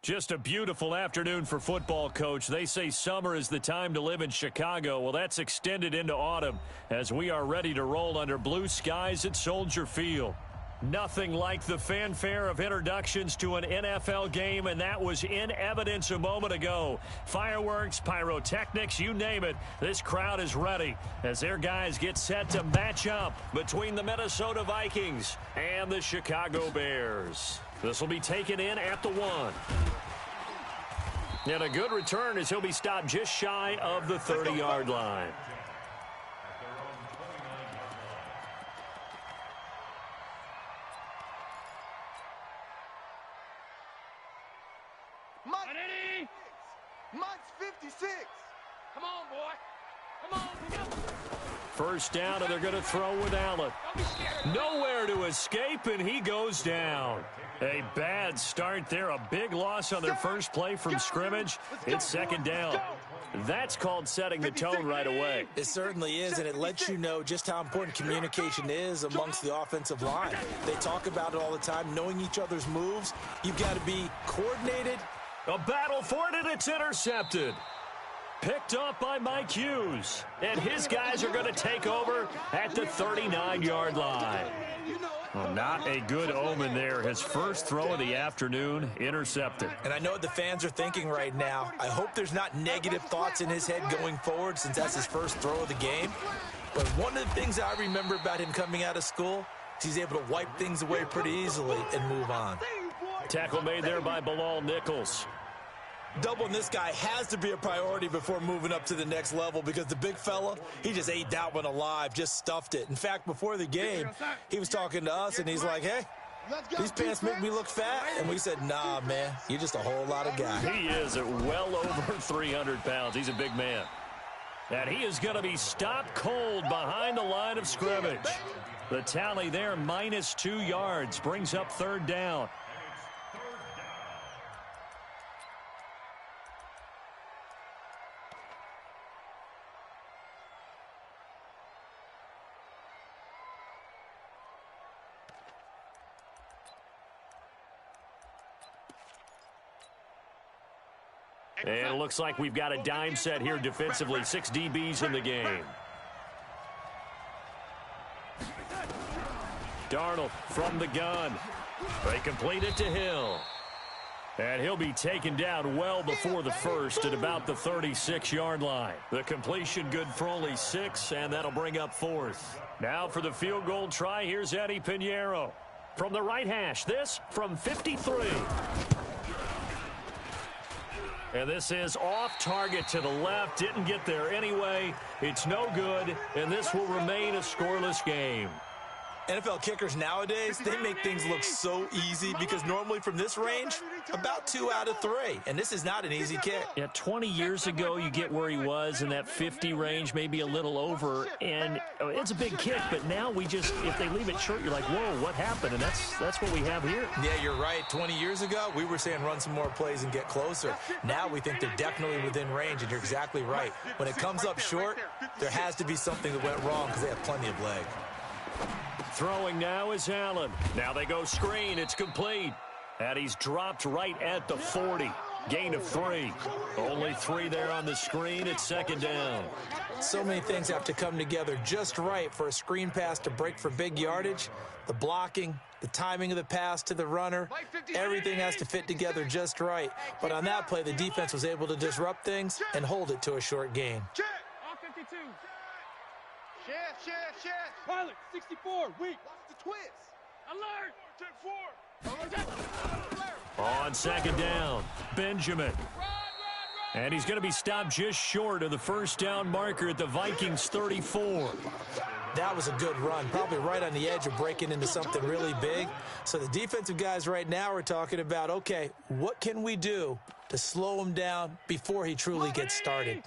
Just a beautiful afternoon for football, Coach. They say summer is the time to live in Chicago. Well, that's extended into autumn as we are ready to roll under blue skies at Soldier Field. Nothing like the fanfare of introductions to an NFL game, and that was in evidence a moment ago. Fireworks, pyrotechnics, you name it. This crowd is ready as their guys get set to match up between the Minnesota Vikings and the Chicago Bears. This will be taken in at the 1. And a good return as he'll be stopped just shy of the 30-yard line. Mike's 56. Come on, boy. Come on. First down, and they're going to throw with Allen. Nowhere to escape, and he goes down. A bad start there. A big loss on their first play from scrimmage. It's second down. That's called setting the tone right away. It certainly is, and it lets you know just how important communication is amongst the offensive line. They talk about it all the time, knowing each other's moves. You've got to be coordinated. A battle for it, and it's intercepted. Picked up by Mike Hughes. And his guys are going to take over at the 39-yard line. Well, not a good omen there. His first throw of the afternoon, intercepted. And I know what the fans are thinking right now. I hope there's not negative thoughts in his head going forward since that's his first throw of the game. But one of the things I remember about him coming out of school is he's able to wipe things away pretty easily and move on. Tackle made there by Bilal Nichols. Doubling this guy has to be a priority before moving up to the next level because the big fella, he just ate that one alive, just stuffed it. In fact, before the game, he was talking to us, and he's like, hey, these pants make me look fat. And we said, nah, man, you're just a whole lot of guy. He is at well over 300 pounds. He's a big man. And he is going to be stopped cold behind the line of scrimmage. The tally there, minus 2 yards, brings up third down. And it looks like we've got a dime set here defensively. 6 DBs in the game. Darnold from the gun. They complete it to Hill. And he'll be taken down well before the first at about the 36-yard line. The completion good for only 6, and that'll bring up fourth. Now for the field goal try, here's Eddie Pinheiro. From the right hash, this from 53. And this is off target to the left. Didn't get there anyway. It's no good, and this will remain a scoreless game. NFL kickers nowadays, they make things look so easy because normally from this range, about 2 out of 3. And this is not an easy kick. Yeah, 20 years ago, you get where he was in that 50 range, maybe a little over. And it's a big kick, but now we just, if they leave it short, you're like, whoa, what happened? And that's what we have here. Yeah, you're right. 20 years ago, we were saying run some more plays and get closer. Now we think they're definitely within range, and you're exactly right. When it comes up short, there has to be something that went wrong because they have plenty of leg. Throwing now is Allen. Now they go screen. It's complete. And he's dropped right at the 40. Gain of 3. Only 3 there on the screen. It's second down. So many things have to come together just right for a screen pass to break for big yardage. The blocking, the timing of the pass to the runner, everything has to fit together just right. But on that play, the defense was able to disrupt things and hold it to a short gain. All 52. Share. Pilot, 64, weak. Watch the twist. Alert. Take 4. On second down, Benjamin. And he's going to be stopped just short of the first down marker at the Vikings 34. That was a good run, probably right on the edge of breaking into something really big. So the defensive guys right now are talking about, okay, what can we do to slow him down before he truly gets started?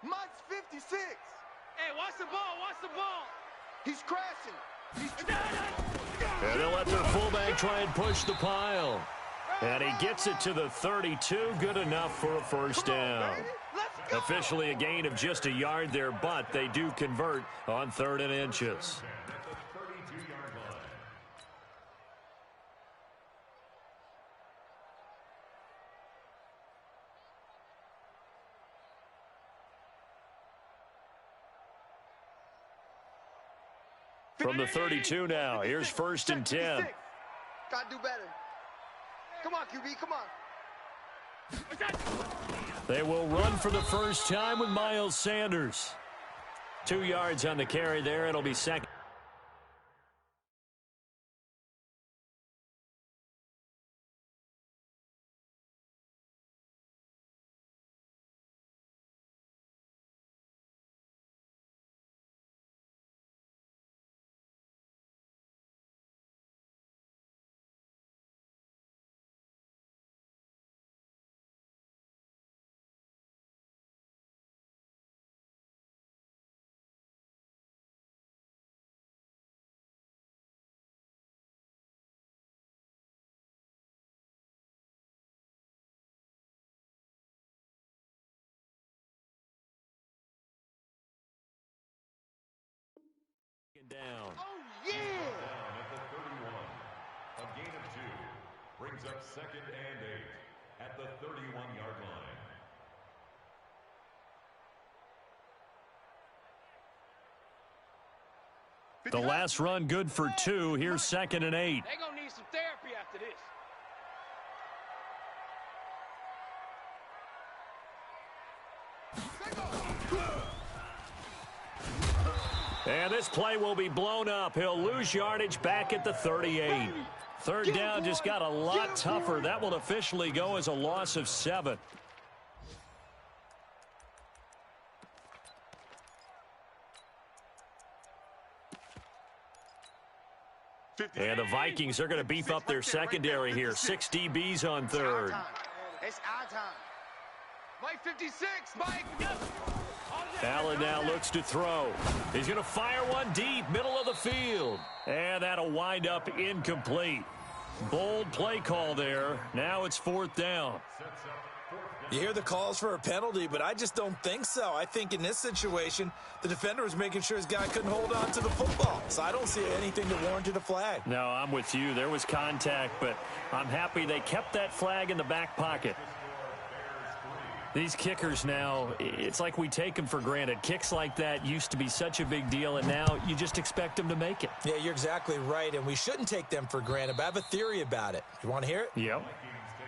Mike's 56. Hey, watch the ball. He's crashing. And they'll let their fullback try and push the pile. And he gets it to the 32. Good enough for a first down. Officially a gain of just a yard there, but they do convert on 3rd and inches. From the 32 now, here's 1st and 10. Gotta do better. Come on, QB, come on. They will run for the first time with Miles Sanders. 2 yards on the carry there. It'll be second. Down. Oh, yeah! Down at the 31. A gain of 2 brings up 2nd and 8 at the 31-yard line. The last run good for 2. Here's 2nd and 8. They're going to need some therapy after this. And this play will be blown up. He'll lose yardage back at the 38. 3rd down just got a lot tougher. That will officially go as a loss of 7. And the Vikings are going to beef up their secondary here. 6 DBs on 3rd. It's our time. Mike 56, Mike. Allen now looks to throw. He's going to fire one deep, middle of the field. And that'll wind up incomplete. Bold play call there. Now it's 4th down. You hear the calls for a penalty, but I just don't think so. I think in this situation, the defender was making sure his guy couldn't hold on to the football. So I don't see anything that warranted a flag. No, I'm with you. There was contact, but I'm happy they kept that flag in the back pocket. These kickers now, it's like we take them for granted. Kicks like that used to be such a big deal, and now you just expect them to make it. Yeah, you're exactly right, and we shouldn't take them for granted, but I have a theory about it. You want to hear it? Yep.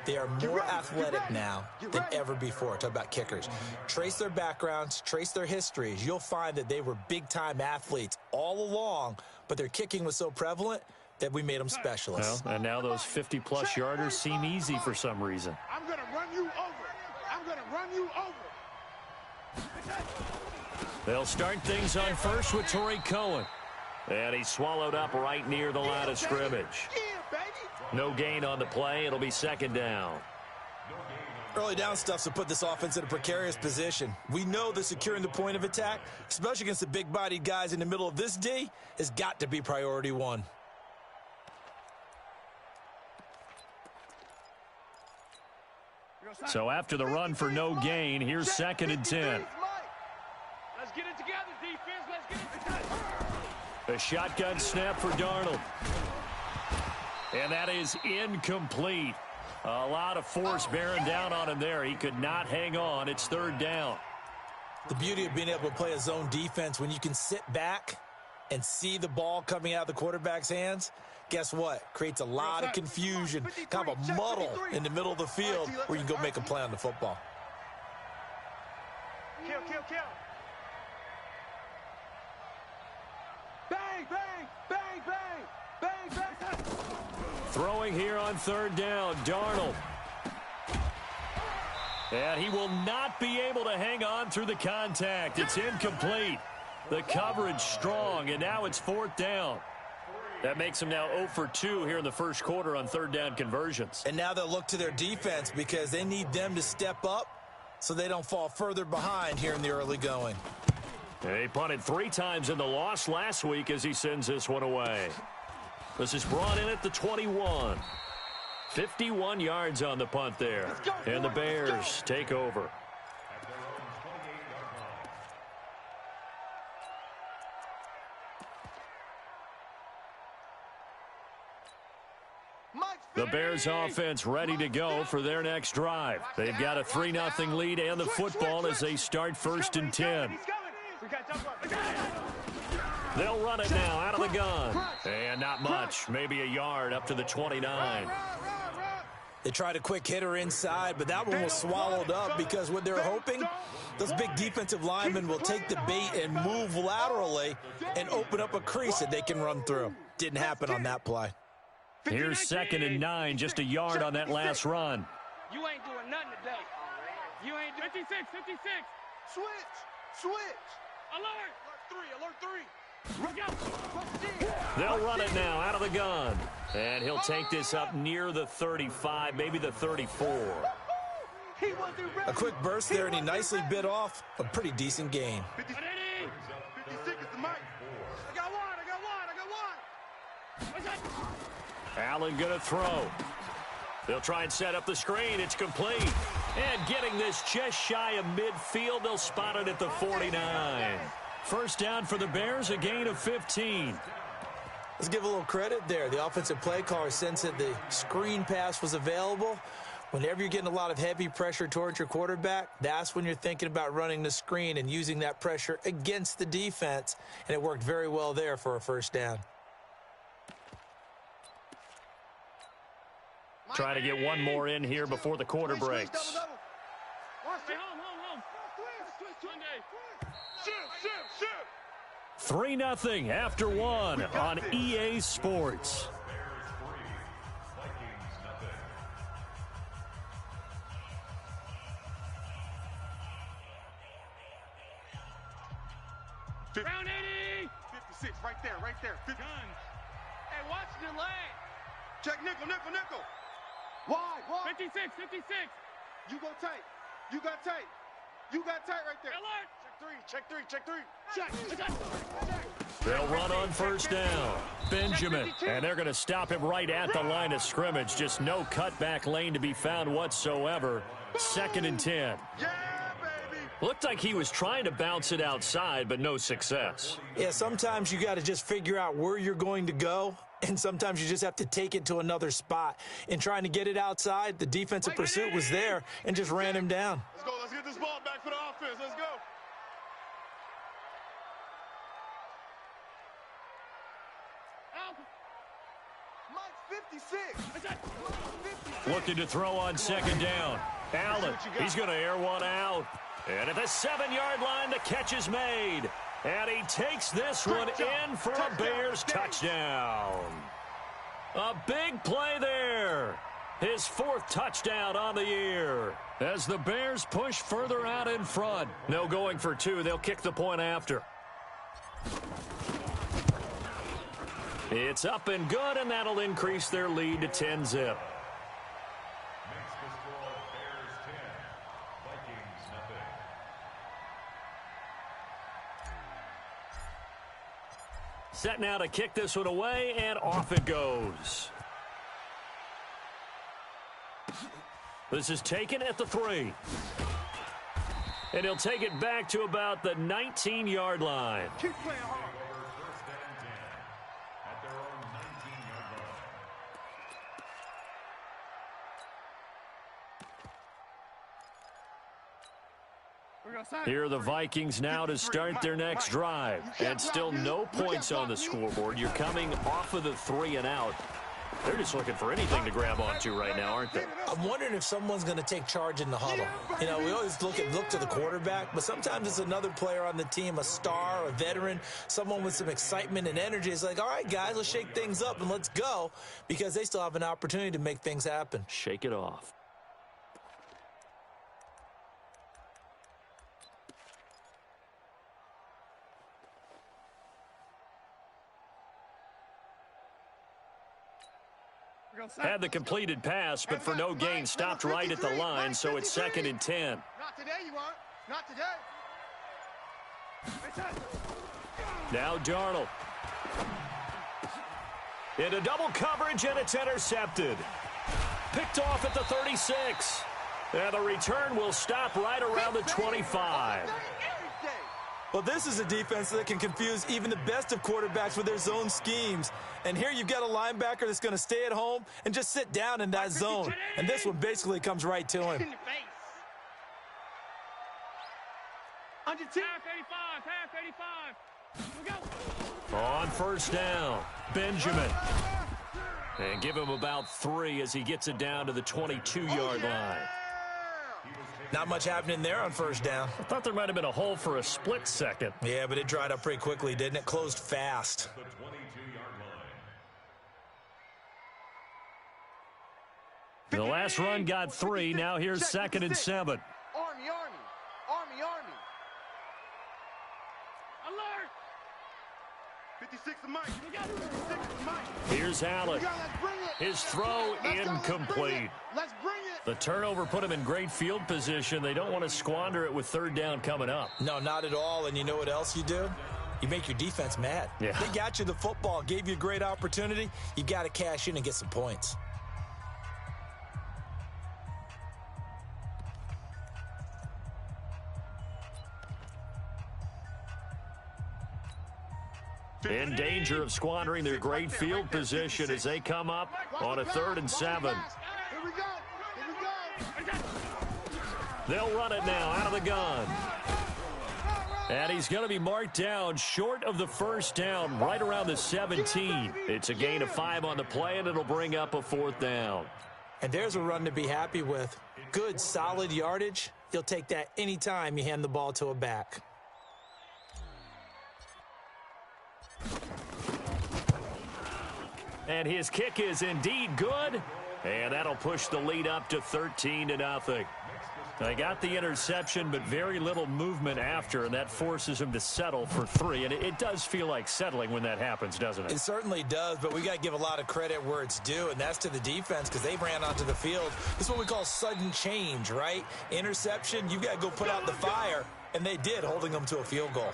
They are more athletic now than ever before. Talk about kickers. Trace their backgrounds, trace their histories. You'll find that they were big-time athletes all along, but their kicking was so prevalent that we made them specialists. Well, and now those 50-plus yarders seem easy for some reason. I'm going to run you over. I'm going to run you over. They'll start things on first with Torrey Cohen. And he's swallowed up right near the line of scrimmage. No gain on the play. It'll be 2nd down. Early down stuff to put this offense in a precarious position. We know that securing the point of attack, especially against the big-bodied guys in the middle of this D, has got to be priority 1. So after the run for no gain, here's 2nd and 10. Let's get it together, defense. Let's get it together. A shotgun snap for Darnold. And that is incomplete. A lot of force bearing down on him there. He could not hang on. It's 3rd down. The beauty of being able to play a zone defense when you can sit back and see the ball coming out of the quarterback's hands, guess what? Creates a lot of confusion, kind of a muddle in the middle of the field where you can go make a play on the football. Kill, kill, kill. Bang, bang, bang, bang, bang, bang. Throwing here on 3rd down, Darnold. And he will not be able to hang on through the contact. It's incomplete. The coverage strong, and now it's 4th down. That makes them now 0 for 2 here in the first quarter on 3rd down conversions. And now they'll look to their defense because they need them to step up so they don't fall further behind here in the early going. He punted 3 times in the loss last week as he sends this one away. This is brought in at the 21. 51 yards on the punt there. And the Bears take over. The Bears offense ready to go for their next drive. They've got a 3-0 lead and the football as they start 1st and 10. They'll run it now out of the gun. And not much, maybe a yard up to the 29. They tried a quick hitter inside, but that one was swallowed up because what they're hoping, those big defensive linemen will take the bait and move laterally and open up a crease that they can run through. Didn't happen on that play. Here's 2nd and 9, just a yard on that last run. You ain't doing nothing today. You ain't doing 56, 56. Switch. Alert 3. They'll run it now out of the gun. And he'll take this up near the 35, maybe the 34. A quick burst there, and he nicely bit off a pretty decent gain. 56 is the mic. I got one. Allen going to throw. They'll try and set up the screen. It's complete. And getting this just shy of midfield, they'll spot it at the 49. First down for the Bears, a gain of 15. Let's give a little credit there. The offensive play caller sensed that the screen pass was available. Whenever you're getting a lot of heavy pressure towards your quarterback, that's when you're thinking about running the screen and using that pressure against the defense. And it worked very well there for a first down. Try to get one more in here before the quarter breaks. 3-0 after 1 on EA Sports. Round 80. 56, right there. Guns. Hey, watch your leg. Check nickel. Wide. 56. You go tight. You got tight right there. Alert. Check three. They'll run on first down. Benjamin. And they're going to stop him right at the line of scrimmage. Just no cutback lane to be found whatsoever. 2nd and 10. Yeah, baby. Looked like he was trying to bounce it outside, but no success. Yeah, sometimes you got to just figure out where you're going to go, and sometimes you just have to take it to another spot. In trying to get it outside, the defensive pursuit was there and just ran him down. Let's go. Let's get this ball back for the offense. Let's go. Mike 56. Looking to throw on 2nd down. Allen, he's going to air one out. And at the 7-yard line, the catch is made. And he takes this one in for a Bears touchdown. A big play there. His 4th touchdown on the year. As the Bears push further out in front. No going for 2. They'll kick the point after. It's up and good, and that'll increase their lead to 10-zip. Set now to kick this one away, and off it goes. This is taken at the 3. And he'll take it back to about the 19-yard line. Keep playing hard. Here are the Vikings now to start their next drive. And still no points on the scoreboard. You're coming off of the 3 and out. They're just looking for anything to grab onto right now, aren't they? I'm wondering if someone's going to take charge in the huddle. You know, we always look to the quarterback, but sometimes it's another player on the team, a star, a veteran, someone with some excitement and energy. It's like, all right, guys, let's shake things up and let's go, because they still have an opportunity to make things happen. Shake it off. Had the completed pass, but for no gain, stopped right at the line, so it's 2nd and 10. Not today, you aren't. Not today. Now Darnold. Into double coverage, and it's intercepted. Picked off at the 36. And the return will stop right around the 25. Well, this is a defense that can confuse even the best of quarterbacks with their zone schemes. And here you've got a linebacker that's going to stay at home and just sit down in that zone. And this one basically comes right to him. Under 10. Half 85. On first down, Benjamin. And give him about 3 as he gets it down to the 22-yard line. Not much happening there on first down. I thought there might have been a hole for a split second. Yeah, but it dried up pretty quickly, didn't it? Closed fast. The 22-yard line. The last run got 3. Now here's 2nd and 7. Army. Alert! 56 to Mike. 56 to Mike. Here's Allen. His throw incomplete. Let's bring it. The turnover put him in great field position. They don't want to squander it with 3rd down coming up. No, not at all. And you know what else you do? You make your defense mad. Yeah. They got you the football, gave you a great opportunity. You got to cash in and get some points. In danger of squandering their great field position as they come up on a 3rd and 7. Here we go. They'll run it now out of the gun. And he's going to be marked down short of the first down, right around the 17. It's a gain of 5 on the play, and it'll bring up a 4th down. And there's a run to be happy with. Good, solid yardage. You'll take that anytime you hand the ball to a back. And his kick is indeed good. And that'll push the lead up to 13-0. They got the interception, but very little movement after, and that forces him to settle for 3. And it does feel like settling when that happens, doesn't it? It certainly does, but we got to give a lot of credit where it's due, and that's to the defense because they ran onto the field. This is what we call sudden change, right? Interception, you've got to go put out the fire, and they did, holding them to a field goal.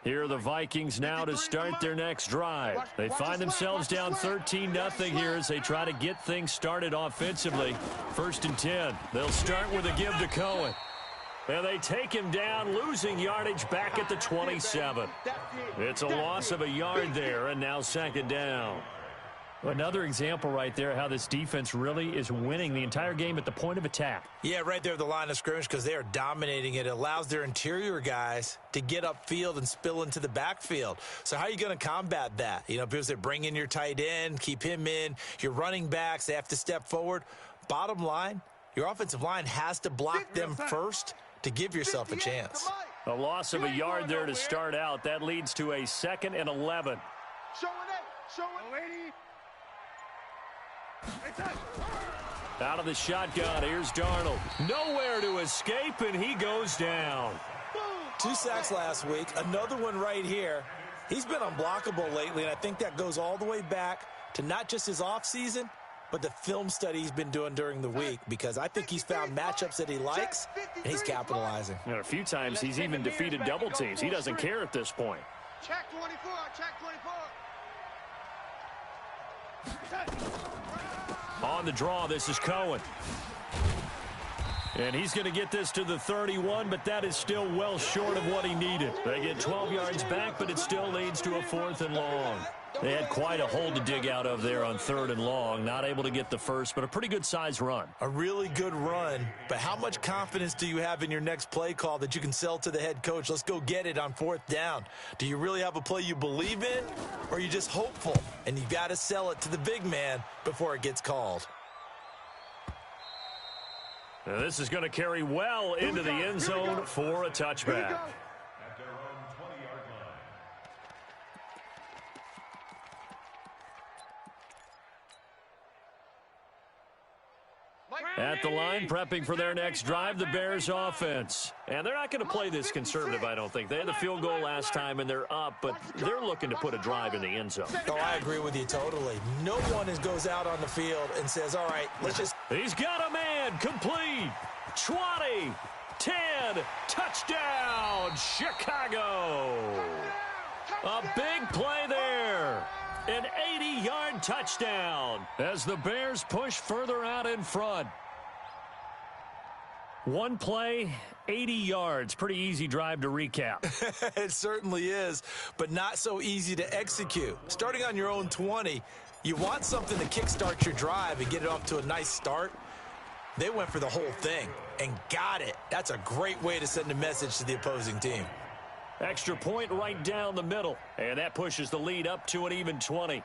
Here are the Vikings now to start their next drive. They find themselves down 13-0 here as they try to get things started offensively. 1st and 10. They'll start with a give to Cohen. And they take him down, losing yardage back at the 27. It's a loss of a yard there, and now 2nd down. Another example right there how this defense really is winning the entire game at the point of attack. Yeah, right there at the line of scrimmage because they are dominating it. It allows their interior guys to get upfield and spill into the backfield. So how are you going to combat that? You know, because they bring in your tight end, keep him in. Your running backs, they have to step forward. Bottom line, your offensive line has to block them first to give yourself a chance. A loss of a yard there to start out. That leads to a 2nd and 11. Out of the shotgun, here's Darnold. Nowhere to escape, and he goes down. 2 sacks last week, another one right here. He's been unblockable lately, and I think that goes all the way back to not just his offseason, but the film study he's been doing during the week, because I think he's found matchups that he likes, and he's capitalizing. And a few times he's even defeated double teams. He doesn't care at this point. Check 24, check 24. On the draw, this is Cohen. And he's going to get this to the 31, but that is still well short of what he needed. They get 12 yards back, but it still leads to a 4th and long. They had quite a hole to dig out of there on 3rd and long. Not able to get the first, but a pretty good-sized run. A really good run, but how much confidence do you have in your next play call that you can sell to the head coach? Let's go get it on 4th down. Do you really have a play you believe in, or are you just hopeful? And you got to sell it to the big man before it gets called. Now this is going to carry well into the end zone for a touchback. At their own 20-yard line. At the line, prepping for their next drive, the Bears offense. And they're not going to play this conservative, I don't think. They had the field goal last time, and they're up, but they're looking to put a drive in the end zone. Oh, I agree with you totally. No one goes out on the field and says, all right, let's just... He's got a man, complete, 20, 10, touchdown, Chicago. A big play there. An 80-yard touchdown as the Bears push further out in front. One play, 80 yards. Pretty easy drive to recap. It certainly is, but not so easy to execute. Starting on your own 20, you want something to kickstart your drive and get it off to a nice start. They went for the whole thing and got it. That's a great way to send a message to the opposing team. Extra point right down the middle, and that pushes the lead up to an even 20.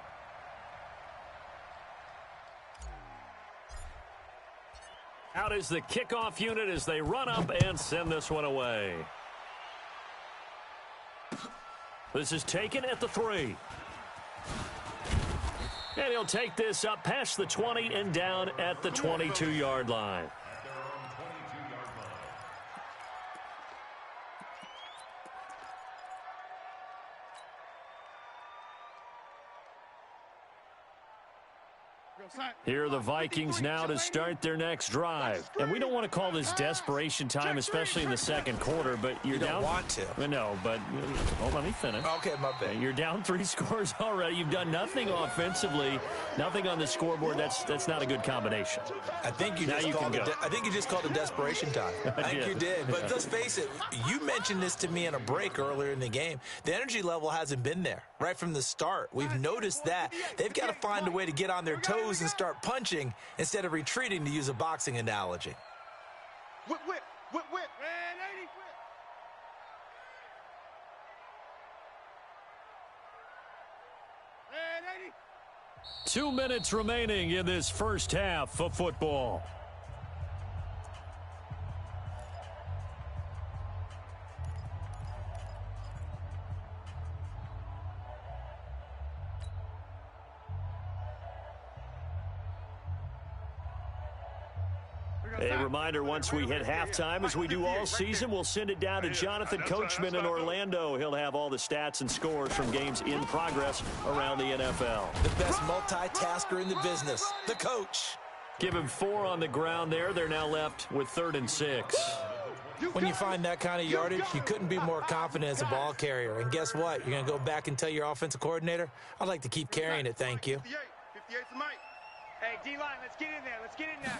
Out is the kickoff unit as they run up and send this one away. This is taken at the 3. And he'll take this up past the 20 and down at the 22-yard line. Here are the Vikings now to start their next drive. And we don't want to call this desperation time, especially in the second quarter, but you're down. You don't want to. No, but let me finish. Okay, my bad. You're down 3 scores already. You've done nothing offensively, nothing on the scoreboard. That's not a good combination. I think you just called it desperation time. I think you did. But let's face it, you mentioned this to me in a break earlier in the game. The energy level hasn't been there right from the start. We've noticed that. They've got to find a way to get on their toes and start punching instead of retreating, to use a boxing analogy. Whip, whip, whip, whip. 2 minutes remaining in this first half of football. A reminder, once we hit halftime, as we do all season, we'll send it down to Jonathan Coachman in Orlando. He'll have all the stats and scores from games in progress around the NFL. The best multitasker in the business, the coach. Give him 4 on the ground there. They're now left with 3rd and 6. When you find that kind of yardage, you couldn't be more confident as a ball carrier. And guess what? You're going to go back and tell your offensive coordinator, I'd like to keep carrying it, thank you. 58's the mic. Hey, D-line, let's get in there. Let's get in there.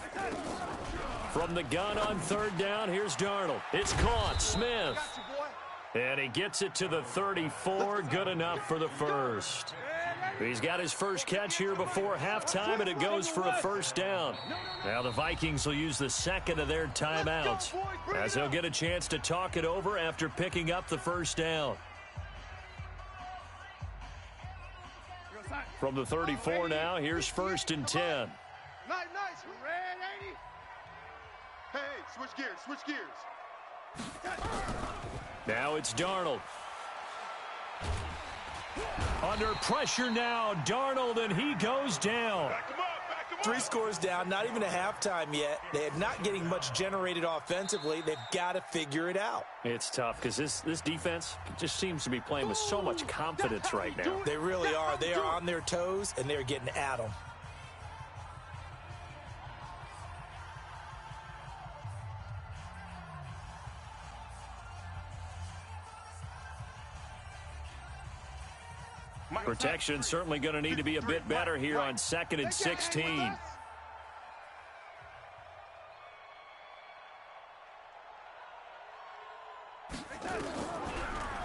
From the gun on 3rd down, here's Darnold. It's caught. Smith. And he gets it to the 34. Good enough for the first. He's got his first catch here before halftime, and it goes for a first down. Now the Vikings will use the second of their timeouts, as they'll get a chance to talk it over after picking up the first down. From the 34 now, here's 1st and 10. Nice. Red 80. Hey, switch gears. Now it's Darnold. Under pressure now, Darnold, and he goes down. Back him up. 3 scores down, not even a halftime yet. They are not getting much generated offensively. They've got to figure it out. It's tough because this defense just seems to be playing with so much confidence right now. They really are. They are on their toes, and they're getting at them. Protection certainly going to need to be a bit better here on 2nd and 16.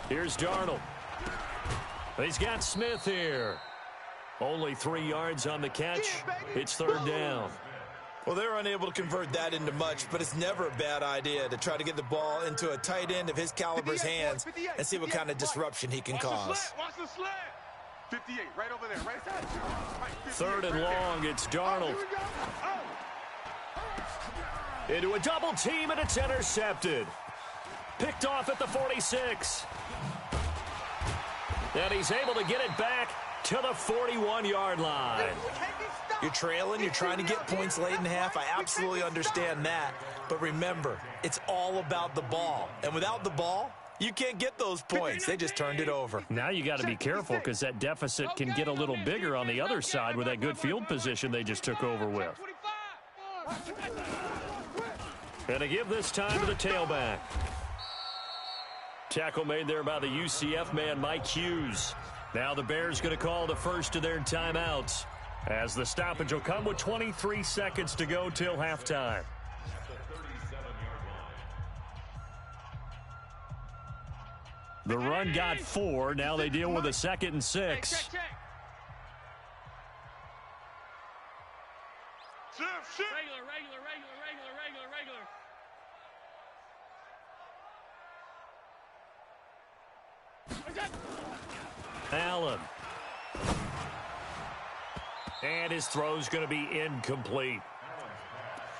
Here's Darnold. He's got Smith here. Only 3 yards on the catch. It's 3rd down. Well, they're unable to convert that into much, but it's never a bad idea to try to get the ball into a tight end of his caliber's hands and see what kind of disruption he can cause. Watch the slant. 58, right over there, right Third side. and long, it's Darnold. Into a double team, and it's intercepted. Picked off at the 46. And he's able to get it back to the 41-yard line. You're trailing, you're trying to get points late in half. I absolutely understand that. But remember, it's all about the ball. And without the ball, you can't get those points. They just turned it over. Now you got to be careful because that deficit can get a little bigger on the other side with that good field position they just took over with. And a give this time to the tailback. Tackle made there by the UCF man, Mike Hughes. Now the Bears going to call the first of their timeouts, as the stoppage will come with 23 seconds to go till halftime. The run got 4. Now they deal with a 2nd and 6. Check. Shift. Regular. Allen. And his throw's going to be incomplete.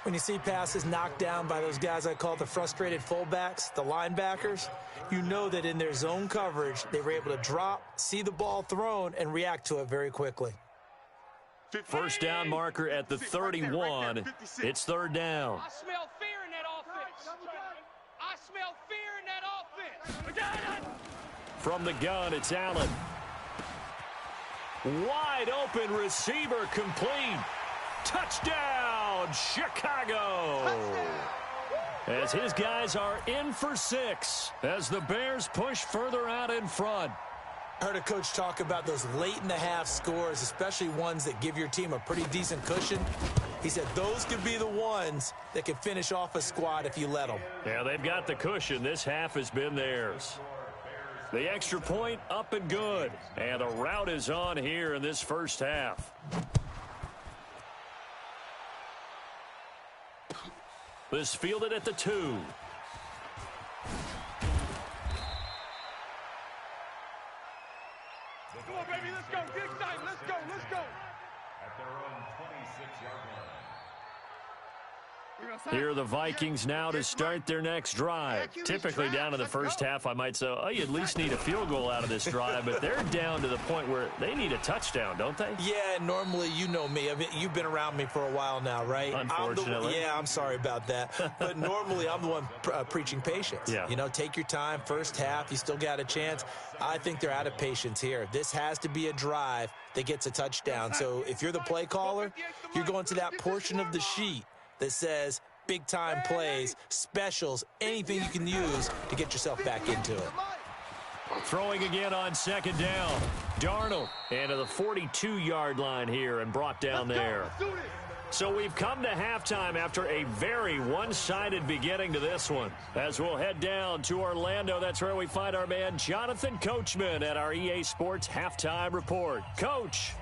When you see passes knocked down by those guys I call the frustrated fullbacks, the linebackers, you know that in their zone coverage, they were able to drop, see the ball thrown, and react to it very quickly. First down marker at the 31. It's 3rd down. I smell fear in that offense. From the gun, it's Allen. Wide open receiver complete. Touchdown, Chicago. As his guys are in for 6 as the Bears push further out in front. I heard a coach talk about those late-in-the-half scores, especially ones that give your team a pretty decent cushion. He said those could be the ones that could finish off a squad if you let them. Yeah, they've got the cushion. This half has been theirs. The extra point up and good. And the route is on here in this first half. This fielded at the 2. Come on, baby, let's go. Get excited. Let's go. At their own 26-yard line. Here are the Vikings now to start their next drive. Typically down in the first half, I might say, oh, you at least need a field goal out of this drive, but they're down to the point where they need a touchdown, don't they? Yeah, normally, you know me. I mean, you've been around me for a while now, right? Unfortunately. I'm sorry about that. But normally, I'm the one preaching patience. Yeah. You know, take your time. First half, you still got a chance. I think they're out of patience here. This has to be a drive that gets a touchdown. So if you're the play caller, you're going to that portion of the sheet that says big-time plays, specials, anything you can use to get yourself back into it. Throwing again on 2nd down. Darnold into the 42-yard line here and brought down there. So we've come to halftime after a very one-sided beginning to this one. As we'll head down to Orlando, that's where we find our man Jonathan Coachman at our EA Sports Halftime Report. Coach.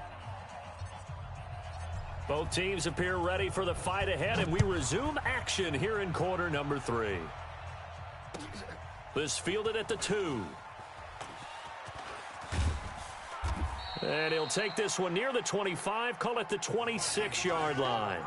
Both teams appear ready for the fight ahead, and we resume action here in quarter number 3. This fielded at the 2. And he'll take this one near the 25, call it the 26-yard line.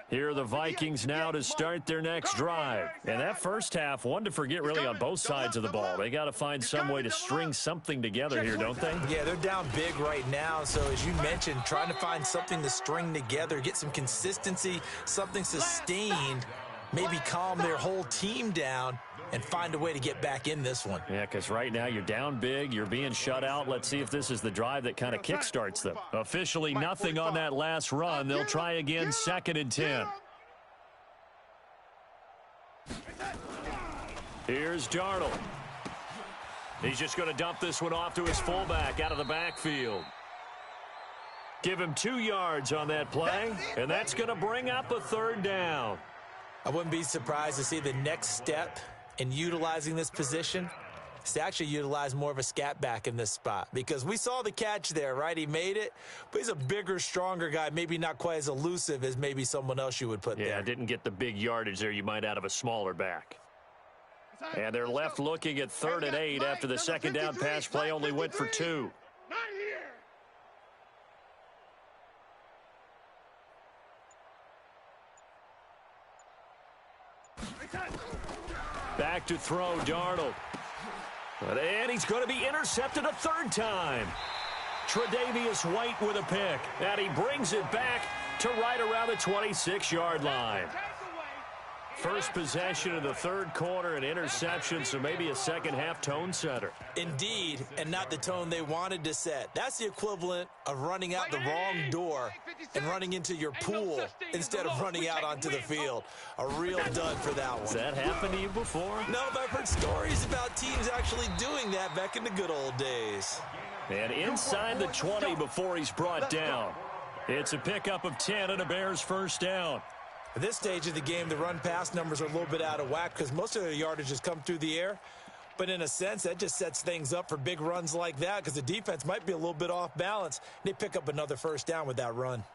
Here are the Vikings now to start their next drive. And that first half, one to forget really on both sides of the ball. They got to find some way to string something together here, don't they? Yeah, they're down big right now. So as you mentioned, trying to find something to string together, get some consistency, something sustained, maybe calm their whole team down and find a way to get back in this one. Yeah, because right now you're down big, you're being shut out. Let's see if this is the drive that kind of kickstarts them. Officially nothing on that last run. They'll try again, 2nd and 10. Here's Darnold. He's just going to dump this one off to his fullback out of the backfield. Give him 2 yards on that play, and that's going to bring up a 3rd down. I wouldn't be surprised to see the next step in utilizing this position is to actually utilize more of a scat back in this spot, because we saw the catch there, right? He made it, but he's a bigger, stronger guy, maybe not quite as elusive as maybe someone else you would put there. Yeah, didn't get the big yardage there you might out of a smaller back. And they're left looking at 3rd and 8 after the 2nd down pass play only went for 2. Back to throw, Darnold. And he's going to be intercepted a 3rd time. Tre'Davious White with a pick. And he brings it back to right around the 26-yard line. First possession of the 3rd quarter, an interception, so maybe a second-half tone setter. Indeed, and not the tone they wanted to set. That's the equivalent of running out the wrong door and running into your pool instead of running out onto the field. A real dud for that one. Has that happened to you before? No, but I've heard stories about teams actually doing that back in the good old days. And inside the 20 before he's brought down. It's a pickup of 10 and a Bears 1st down. At this stage of the game, the run-pass numbers are a little bit out of whack because most of the yardage has come through the air. But in a sense, that just sets things up for big runs like that because the defense might be a little bit off balance. They pick up another 1st down with that run.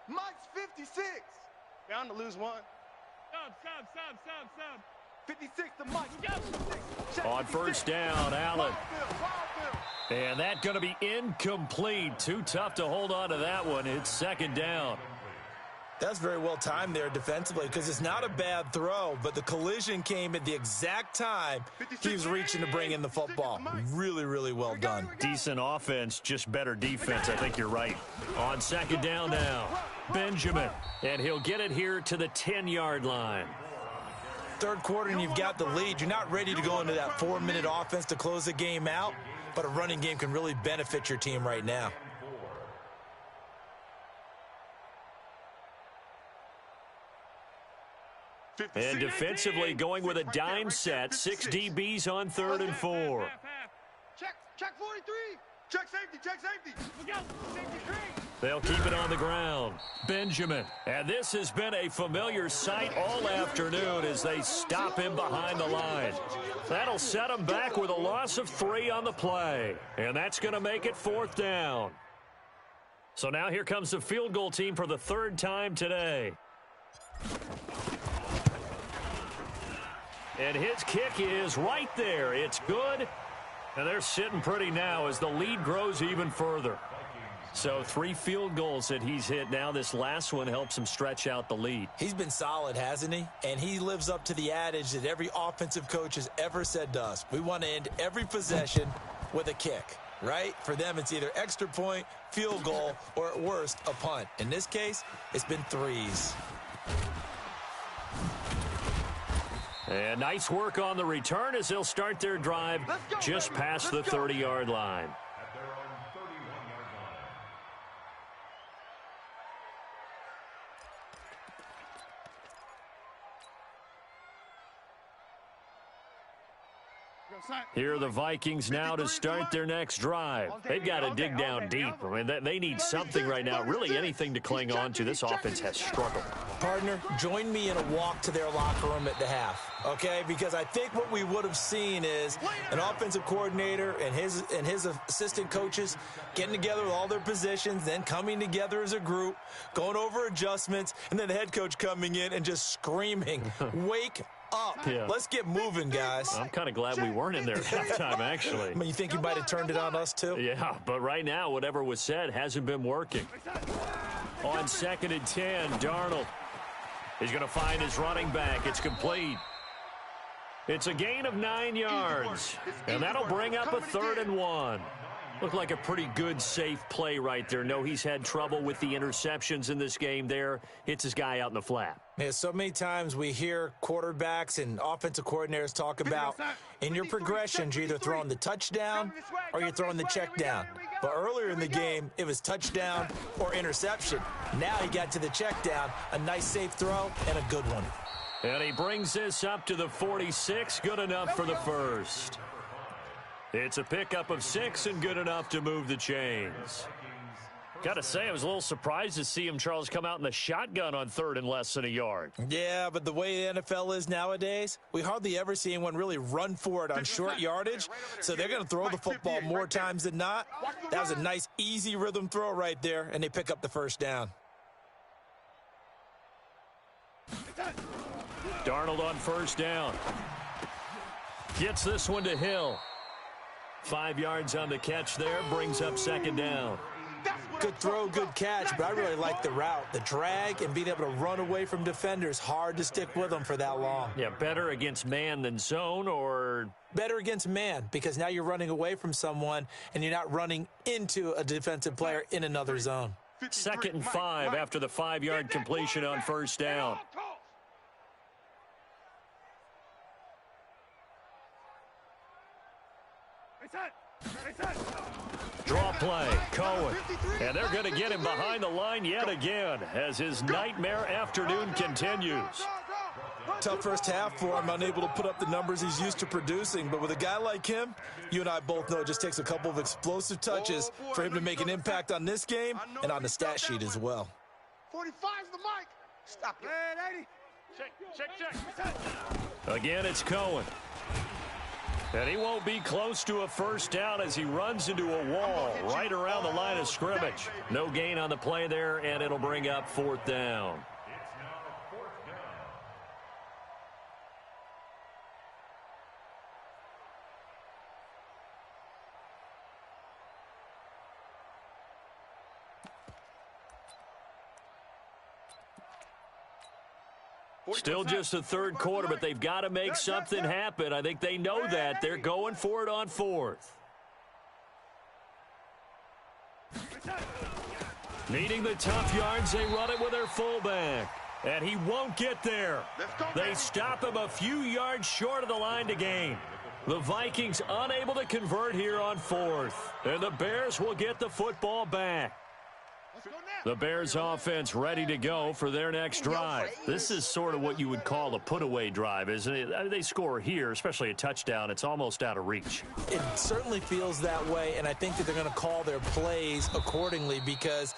Mike's 56. Bound to lose one. Sub. 56 to Mike. On 1st down, Allen. And that's going to be incomplete. Too tough to hold on to that one. It's 2nd down. That's very well timed there defensively because it's not a bad throw, but the collision came at the exact time he was reaching to bring in the football. Really, really well done. Decent offense, just better defense. I think you're right. On 2nd down now, Benjamin. And he'll get it here to the 10-yard line. 3rd quarter and you've got the lead. You're not ready to go into that 4-minute offense to close the game out, but a running game can really benefit your team right now. And defensively going with a dime set. 6 DBs on 3rd and 4. Check 43. Check safety. They'll keep it on the ground. Benjamin. And this has been a familiar sight all afternoon as they stop him behind the line. That'll set him back with a loss of 3 on the play. And that's going to make it 4th down. So now here comes the field goal team for the 3rd time today. And his kick is right there. It's good. And they're sitting pretty now as the lead grows even further. So 3 field goals that he's hit now. This last one helps him stretch out the lead. He's been solid, hasn't he? And he lives up to the adage that every offensive coach has ever said to us. We want to end every possession with a kick, right? For them, it's either extra point, field goal, or at worst, a punt. In this case, it's been 3s. And nice work on the return as they'll start their drive just past the 30-yard line. At their own 31-yard line. Here are the Vikings now to start their next drive. They've got to dig down deep. I mean, they need something right now, really anything to cling on to. This offense has struggled. Partner, join me in a walk to their locker room at the half, okay? Because I think what we would have seen is an offensive coordinator and his assistant coaches getting together with all their positions, then coming together as a group, going over adjustments, and then the head coach coming in and just screaming, wake up. Yeah. Let's get moving, guys. I'm kind of glad we weren't in there at halftime, actually. I mean, you think you might have turned it on us, too? Yeah, but right now, whatever was said hasn't been working. On 2nd and 10, Darnold. He's going to find his running back. It's complete. It's a gain of 9 yards. And that'll bring up a 3rd and 1. Looked like a pretty good, safe play right there. No, he's had trouble with the interceptions in this game there. Hits his guy out in the flat. Yeah, so many times we hear quarterbacks and offensive coordinators talk about in your progressions, you're either throwing the touchdown or you're throwing the check down. But earlier in the game, it was touchdown or interception. Now he got to the check down, a nice safe throw, and a good one. And he brings this up to the 46, good enough for the first. It's a pickup of 6 and good enough to move the chains. Got to say, I was a little surprised to see him, Charles, come out in the shotgun on 3rd and less than a yard. Yeah, but the way the NFL is nowadays, we hardly ever see anyone really run for it on short yardage, so they're going to throw the football more times than not. That was a nice, easy rhythm throw right there, and they pick up the first down. Darnold on 1st down. Gets this one to Hill. 5 yards on the catch there, brings up 2nd down. Good throw, good catch, but I really like the route. The drag and being able to run away from defenders, hard to stick with them for that long. Yeah, better against man than zone, or? Better against man, because now you're running away from someone and you're not running into a defensive player in another zone. 2nd and 5 after the 5-yard completion on 1st down. Draw play, Cohen. And they're going to get him behind the line yet again as his nightmare afternoon continues. Tough first half for him, unable to put up the numbers he's used to producing. But with a guy like him, you and I both know it just takes a couple of explosive touches for him to make an impact on this game and on the stat sheet as well. 45's the mic. Stop it. Hey, 80. Check. Again, it's Cohen. And he won't be close to a first down as he runs into a wall right around the line of scrimmage. No gain on the play there, and it'll bring up 4th down. Still just the 3rd quarter, but they've got to make something happen. I think they know that. They're going for it on 4th. Needing the tough yards, they run it with their fullback. And he won't get there. They stop him a few yards short of the line to gain. The Vikings unable to convert here on 4th. And the Bears will get the football back. The Bears offense ready to go for their next drive. This is sort of what you would call a put-away drive, isn't it? I mean, they score here, especially a touchdown. It's almost out of reach. It certainly feels that way, and I think that they're going to call their plays accordingly because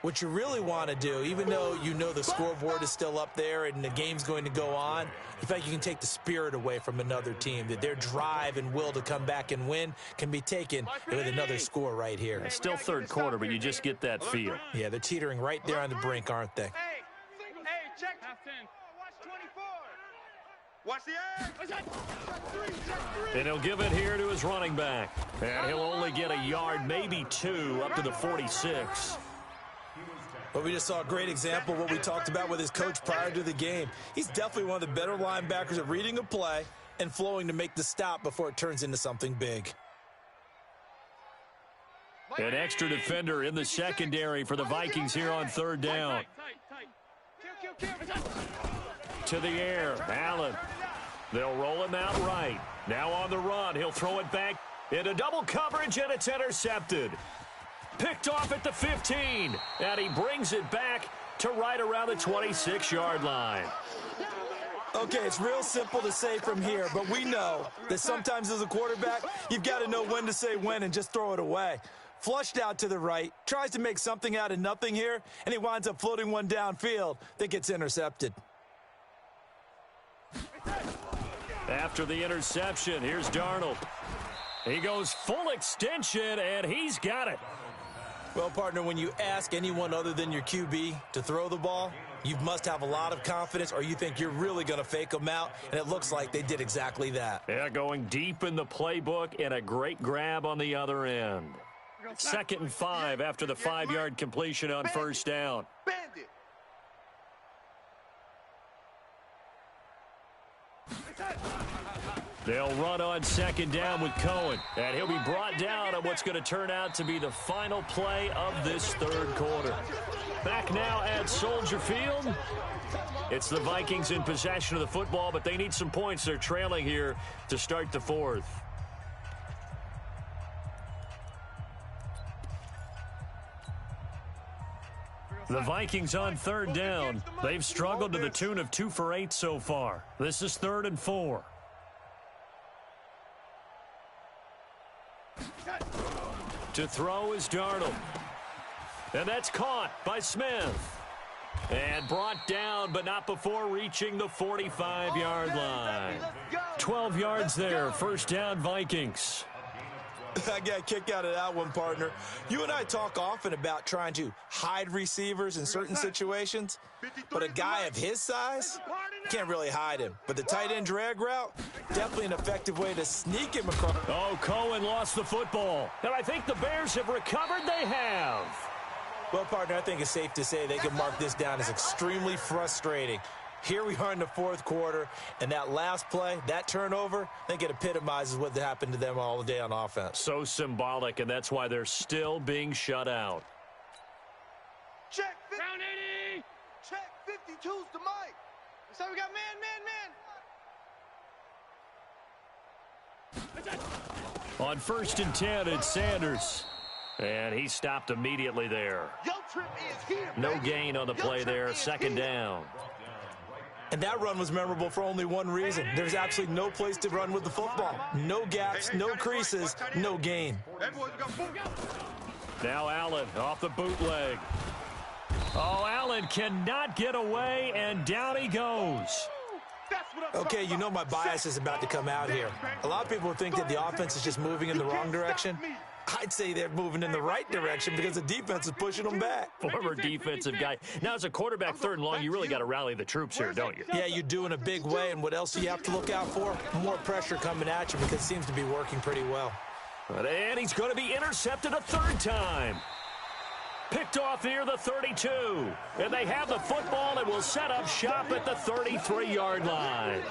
what you really want to do, even though you know the scoreboard is still up there and the game's going to go on, in fact, you can take the spirit away from another team, that their drive and will to come back and win can be taken with another score right here. It's still 3rd quarter, but you just get that feel. Yeah, they're teetering right there on the brink, aren't they? Hey, check. Watch the edge. And he'll give it here to his running back. And he'll only get a yard, maybe 2, up to the 46. But we just saw a great example of what we talked about with his coach prior to the game. He's definitely one of the better linebackers at reading a play and flowing to make the stop before it turns into something big. An extra defender in the secondary for the Vikings here on 3rd down. To the air, Allen. They'll roll him out right. Now on the run, he'll throw it back into double coverage, and it's intercepted. Picked off at the 15, and he brings it back to right around the 26-yard line. Okay, it's real simple to say from here, but we know that sometimes as a quarterback, you've got to know when to say when and just throw it away. Flushed out to the right, tries to make something out of nothing here, and he winds up floating one downfield that gets intercepted. After the interception, here's Darnold. He goes full extension, and he's got it. Well, partner, when you ask anyone other than your QB to throw the ball, you must have a lot of confidence or you think you're really going to fake them out, and it looks like they did exactly that. Yeah, going deep in the playbook and a great grab on the other end. 2nd and 5 after the 5-yard completion on first down. Bandit. They'll run on 2nd down with Cohen, and he'll be brought down on what's going to turn out to be the final play of this 3rd quarter. Back now at Soldier Field. It's the Vikings in possession of the football, but they need some points. They're trailing here to start the 4th. The Vikings on 3rd down. They've struggled to the tune of 2 for 8 so far. This is 3rd and 4. To throw is Darnold. And that's caught by Smith. And brought down, but not before reaching the 45-yard line. 12 yards there. First down, Vikings. I got a kick out of that one, partner. You and I talk often about trying to hide receivers in certain situations, but a guy of his size, can't really hide him. But the tight end drag route, definitely an effective way to sneak him across. Oh, Cohen lost the football. And I think the Bears have recovered. They have. Well, partner, I think it's safe to say they can mark this down as extremely frustrating. Here we are in the 4th quarter, and that last play, that turnover, I think it epitomizes what happened to them all day on offense. So symbolic, and that's why they're still being shut out. Check 50. Down 80. Check 52's the mic. So we got man. On 1st and 10, it's Sanders. And he stopped immediately there. No gain on the play there, 2nd down. And that run was memorable for only one reason. There's absolutely no place to run with the football. No gaps, no creases, no gain. Now Allen off the bootleg. Oh, Allen cannot get away, and down he goes. Okay, you know my bias is about to come out here. A lot of people think that the offense is just moving in the wrong direction. I'd say they're moving in the right direction because the defense is pushing them back. Former defensive guy. Now, as a quarterback, 3rd and long, you really got to rally the troops here, don't you? Yeah, you do in a big way. And what else do you have to look out for? More pressure coming at you because it seems to be working pretty well. And he's going to be intercepted a 3rd time. Picked off near the 32. And they have the football and will set up shop at the 33-yard line.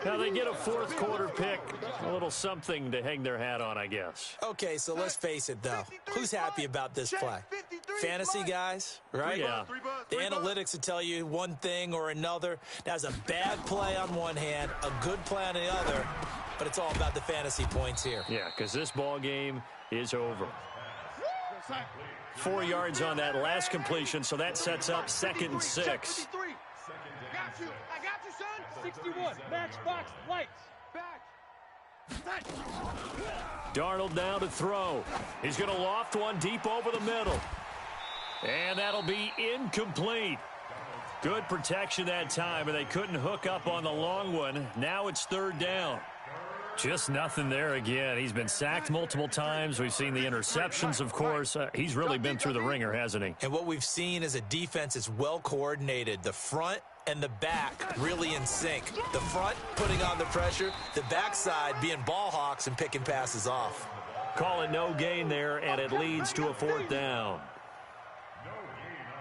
Now they get a 4th quarter pick, a little something to hang their hat on, I guess. Okay, so let's face it, though. Who's happy about this play? Fantasy guys, right? Yeah. The analytics will tell you one thing or another. That's a bad play on one hand, a good play on the other, but it's all about the fantasy points here. Yeah, because this ball game is over. 4 yards on that last completion, so that sets up 2nd and 6. I got you, son. 61. Matchbox lights. Back. Darnold now to throw. He's going to loft one deep over the middle. And that'll be incomplete. Good protection that time, and they couldn't hook up on the long one. Now it's 3rd down. Just nothing there again. He's been sacked multiple times. We've seen the interceptions, of course. He's really been through the ringer, hasn't he? And what we've seen is a defense that's well coordinated. The front and the back really in sync. The front putting on the pressure, the backside being ball hawks and picking passes off. Call it no gain there, and it leads to a 4th down.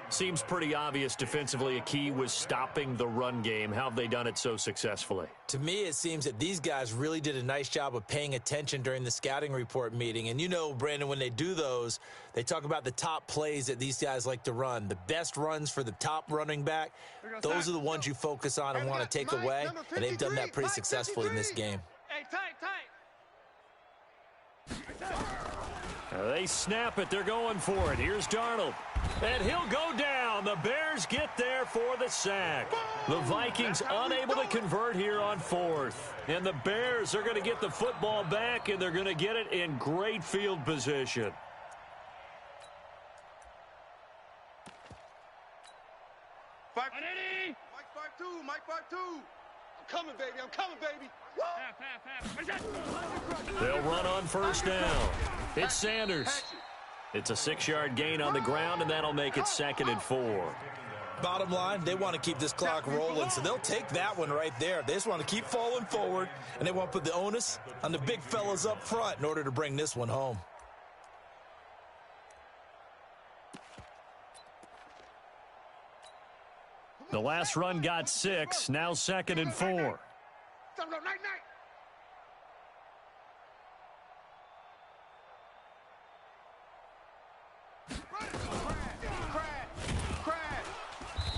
Seems pretty obvious defensively a key was stopping the run game. How have they done it so successfully? To me, it seems that these guys really did a nice job of paying attention during the scouting report meeting. And you know, Brandon, when they do those, they talk about the top plays that these guys like to run. The best runs for the top running back, those are the ones you focus on and want to take away. And they've done that pretty successfully in this game. Hey, tight. They snap it. They're going for it. Here's Darnold. And he'll go down. The Bears get there for the sack. The Vikings unable to convert here on 4th. And the Bears are going to get the football back, and they're going to get it in great field position. Mike 5-2. I'm coming, baby. They'll run on 1st down. It's Sanders. It's a 6-yard gain on the ground, and that'll make it 2nd and 4. Bottom line, they want to keep this clock rolling, so they'll take that one right there. They just want to keep falling forward, and they want to put the onus on the big fellas up front in order to bring this one home. The last run got 6, now 2nd and 4.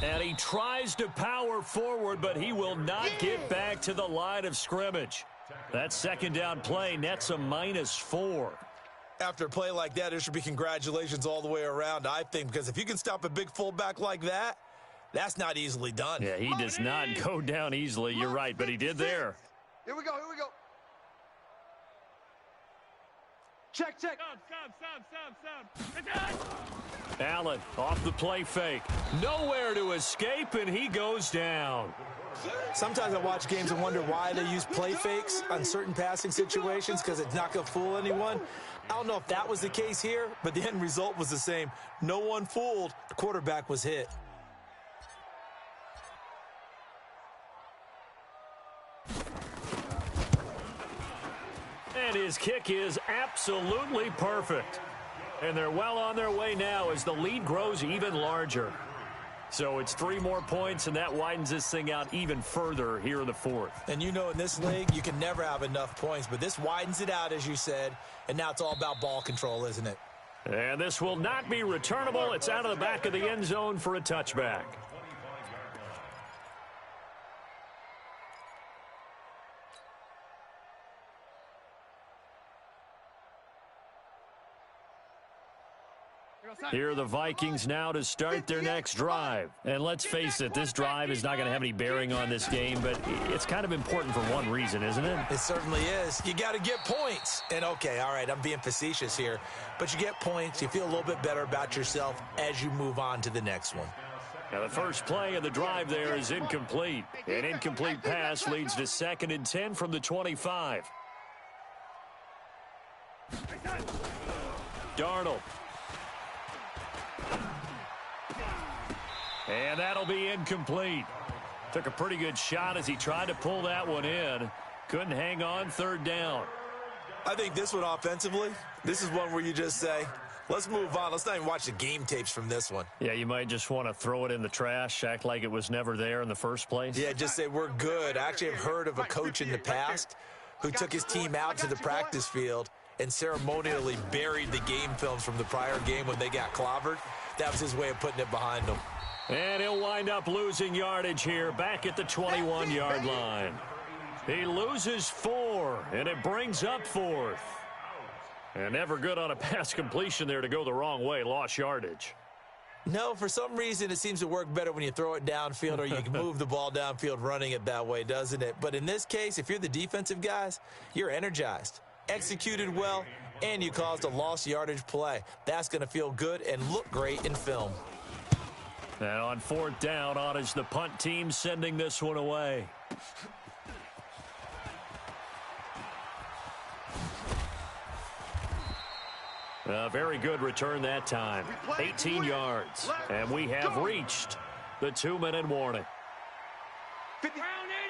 And he tries to power forward, but he will not get back to the line of scrimmage. That 2nd down play nets a -4. After a play like that, there should be congratulations all the way around, I think, because if you can stop a big fullback like that, that's not easily done. Yeah, he does not go down easily. You're right, but he did there. Here we go, here we go. Check. Stop. Allen off the play fake. Nowhere to escape, and he goes down. Sometimes I watch games and wonder why they use play fakes on certain passing situations, because it's not going to fool anyone. I don't know if that was the case here, but the end result was the same. No one fooled. The quarterback was hit. And his kick is absolutely perfect. And they're well on their way now as the lead grows even larger. So it's 3 more points, and that widens this thing out even further here in the 4th. And you know in this league, you can never have enough points, but this widens it out, as you said, and now it's all about ball control, isn't it? And this will not be returnable. It's out of the back of the end zone for a touchback. Here are the Vikings now to start their next drive. And let's face it, this drive is not going to have any bearing on this game, but it's kind of important for one reason, isn't it? It certainly is. You got to get points. And, okay, all right, I'm being facetious here, but you get points. You feel a little bit better about yourself as you move on to the next one. Now, the first play of the drive there is incomplete. An incomplete pass leads to 2nd and 10 from the 25. Darnold. And that'll be incomplete. Took a pretty good shot as he tried to pull that one in. Couldn't hang on, 3rd down. I think this one offensively, this is one where you just say, let's move on. Let's not even watch the game tapes from this one. Yeah, you might just want to throw it in the trash, act like it was never there in the first place. Yeah, just say we're good. I actually have heard of a coach in the past who took his team out to the practice field and ceremonially buried the game films from the prior game when they got clobbered. That was his way of putting it behind them. And he'll wind up losing yardage here back at the 21-yard line. He loses 4, and it brings up 4th. And never good on a pass completion there to go the wrong way. Lost yardage. No, for some reason it seems to work better when you throw it downfield or you can move the ball downfield running it that way, doesn't it? But in this case, if you're the defensive guys, you're energized, executed well, and you caused a lost yardage play. That's going to feel good and look great in film. Now on 4th down, on is the punt team sending this one away. A very good return that time. 18 yards. And we have reached the 2-minute warning.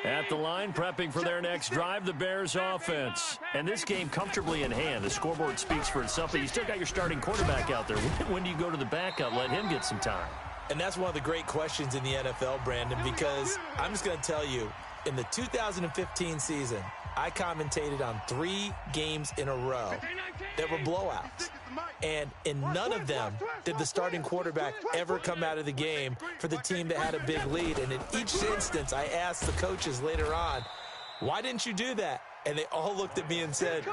At the line, prepping for their next drive, the Bears offense. And this game comfortably in hand. The scoreboard speaks for itself, but you still got your starting quarterback out there. When do you go to the backup, let him get some time? And that's one of the great questions in the NFL, Brandon, because I'm just going to tell you, in the 2015 season, I commentated on 3 games in a row that were blowouts. And in none of them did the starting quarterback ever come out of the game for the team that had a big lead. And in each instance, I asked the coaches later on, why didn't you do that? And they all looked at me and said,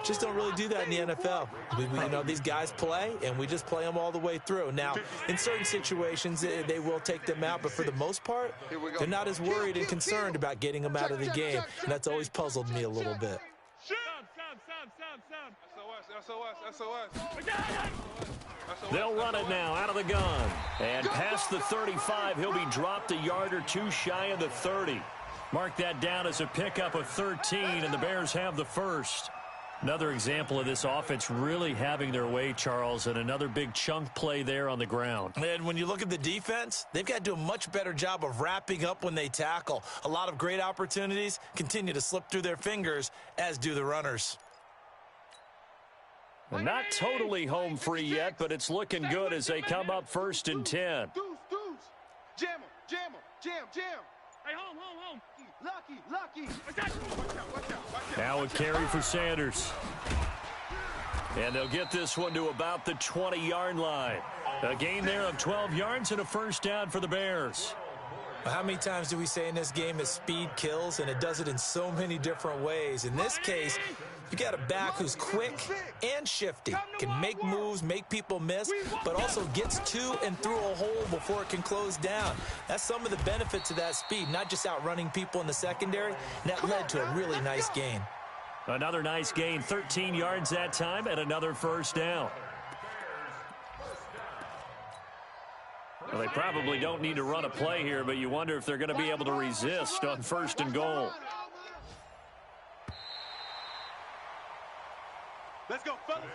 just don't really do that in the NFL. You know, these guys play, and we just play them all the way through. Now, in certain situations, they will take them out, but for the most part, they're not as worried and concerned about getting them out of the game. And that's always puzzled me a little bit. They'll run it now out of the gun. And past the 35, he'll be dropped a yard or 2 shy of the 30. Mark that down as a pickup of 13, and the Bears have the first. Another example of this offense really having their way, Charles, and another big chunk play there on the ground. And when you look at the defense, they've got to do a much better job of wrapping up when they tackle. A lot of great opportunities continue to slip through their fingers, as do the runners. Well, not totally home free yet, but it's looking good as they come up 1st and 10. Jam him. Jam him. Jam. Hey, home. Lucky. Watch out. Now a carry for Sanders. And they'll get this one to about the 20-yard line. A gain there of 12 yards and a first down for the Bears. How many times do we say in this game that speed kills, and it does it in so many different ways? In this case, you got a back who's quick and shifty, can make moves, make people miss, but also gets to and through a hole before it can close down. That's some of the benefits of that speed, not just outrunning people in the secondary, and that led to a really nice gain. Another nice gain, 13 yards that time, and another first down. Well, they probably don't need to run a play here, but you wonder if they're going to be able to resist on 1st and goal. Let's go, fellas.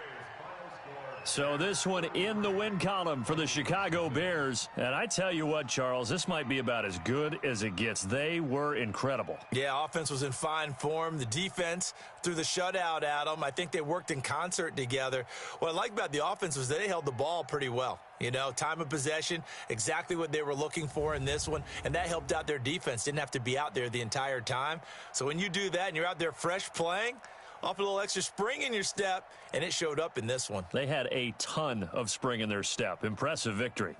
So this one in the win column for the Chicago Bears. And I tell you what, Charles, this might be about as good as it gets. They were incredible. Yeah, offense was in fine form. The defense threw the shutout at them. I think they worked in concert together. What I like about the offense was they held the ball pretty well. You know, time of possession, exactly what they were looking for in this one, and that helped out their defense. Didn't have to be out there the entire time. So when you do that and you're out there fresh playing, off a little extra spring in your step, and it showed up in this one. They had a ton of spring in their step. Impressive victory.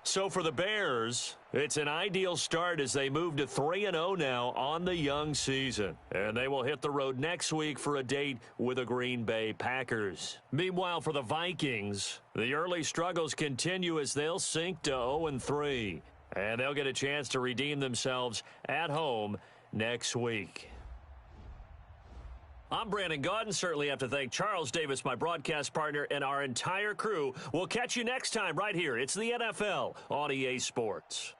So for the Bears, it's an ideal start as they move to 3-0 now on the young season. And they will hit the road next week for a date with the Green Bay Packers. Meanwhile, for the Vikings, the early struggles continue as they'll sink to 0-3. And they'll get a chance to redeem themselves at home next week. I'm Brandon Gaudin. Certainly have to thank Charles Davis, my broadcast partner, and our entire crew. We'll catch you next time right here. It's the NFL on EA Sports.